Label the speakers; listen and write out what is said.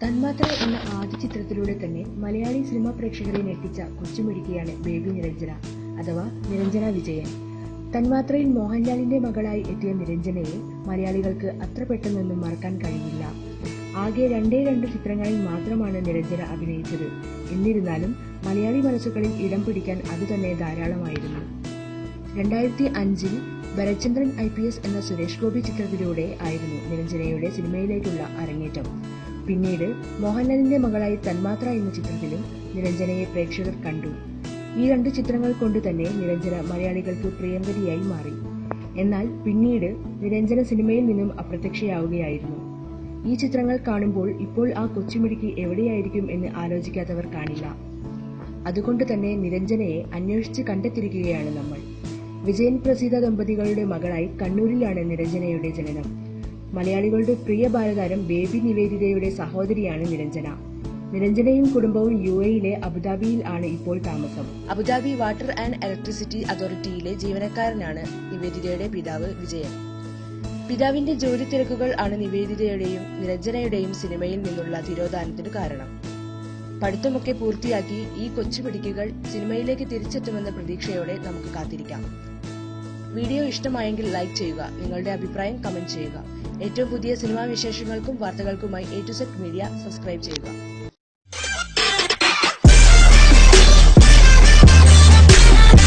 Speaker 1: തന്മാത്ര എന്ന ആദ്യ ചിത്രത്തിലൂടെ തന്നെ മലയാളി സിനിമാ പ്രേക്ഷകരെ ഞെട്ടിച്ച കൊച്ചുമിടുക്കിയാണ് ബേബി നിരഞ്ജന അഥവാ നിരഞ്ജന വിജയൻ. തന്മാത്രയിൽ മോഹൻലാലിന്റെ മകളായി എത്തിയ നിരഞ്ജനയെ മലയാളികൾക്ക് അത്ര പെട്ടെന്നൊന്നും മറക്കാൻ കഴിയില്ല. ആകെ രണ്ട് ചിത്രങ്ങളിൽ മാത്രമാണ് നിരഞ്ജന അഭിനയിച്ചത്. എന്നിരുന്നാലും മലയാളി മനസ്സുകളിൽ ഇടം പിടിക്കാൻ അതുതന്നെ ധാരാളമായിരുന്നു. 2005 ഭരചന്ദ്രൻ IPS എന്ന സുരേഷ് ഗോപി ചിത്രത്തിലൂടെ ആയിരുന്നു നിരഞ്ജനയുടെ സിനിമയിലേക്കുള്ള അരങ്ങേറ്റം. പിന്നീട് മോഹൻലാലിന്റെ മകളായി തന്മാത്ര എന്ന ചിത്രത്തിലും നിരഞ്ജനയെ പ്രേക്ഷകർ കണ്ടു. ഈ രണ്ട് ചിത്രങ്ങൾ കൊണ്ട് തന്നെ നിരഞ്ജന മലയാളികൾക്ക് പ്രിയങ്കരിയായി മാറി. എന്നാൽ പിന്നീട് നിരഞ്ജന സിനിമയിൽ നിന്നും അപ്രത്യക്ഷയാവുകയായിരുന്നു. ഈ ചിത്രങ്ങൾ കാണുമ്പോൾ ഇപ്പോൾ ആ കൊച്ചുമിടുക്കി എവിടെയായിരിക്കും എന്ന് ആലോചിക്കാത്തവർ കാണില്ല. അതുകൊണ്ട് തന്നെ നിരഞ്ജനയെ അന്വേഷിച്ച് കണ്ടെത്തിയിരിക്കുകയാണ് നമ്മൾ. വിജയൻ പ്രസീത ദമ്പതികളുടെ മകളായി കണ്ണൂരിലാണ് നിരഞ്ജനയുടെ ജനനം. മലയാളികളുടെ പ്രിയ ബാലതാരം ബേബി നിവേദിതയുടെ സഹോദരിയാണ് നിരഞ്ജന. നിരഞ്ജനയും കുടുംബവും UAE അബുദാബിയിൽ ആണ് ഇപ്പോൾ താമസം. അബുദാബി വാട്ടർ ആൻഡ് ഇലക്ട്രിസിറ്റി അതോറിറ്റിയിലെ ജീവനക്കാരനാണ് നിവേദിതയുടെ പിതാവ് വിജയൻ. പിതാവിന്റെ ജോലി തിരക്കുകൾ ആണ് നിവേദിതയുടെയും നിരഞ്ജനയുടെയും സിനിമയിൽ നിന്നുള്ള തിരോധാനത്തിന് കാരണം. പഠിത്തമൊക്കെ പൂർത്തിയാക്കി ഈ കൊച്ചുമിടുക്കികൾ സിനിമയിലേക്ക് തിരിച്ചെത്തുമെന്ന പ്രതീക്ഷയോടെ നമുക്ക് കാത്തിരിക്കാം. വീഡിയോ ഇഷ്ടമായെങ്കിൽ ലൈക്ക് ചെയ്യുക, നിങ്ങളുടെ അഭിപ്രായം കമന്റ് ചെയ്യുക. ഏറ്റവും പുതിയ സിനിമാ വിശേഷങ്ങൾക്കും വാർത്തകൾക്കുമായി A to Z media subscribe ചെയ്യുക.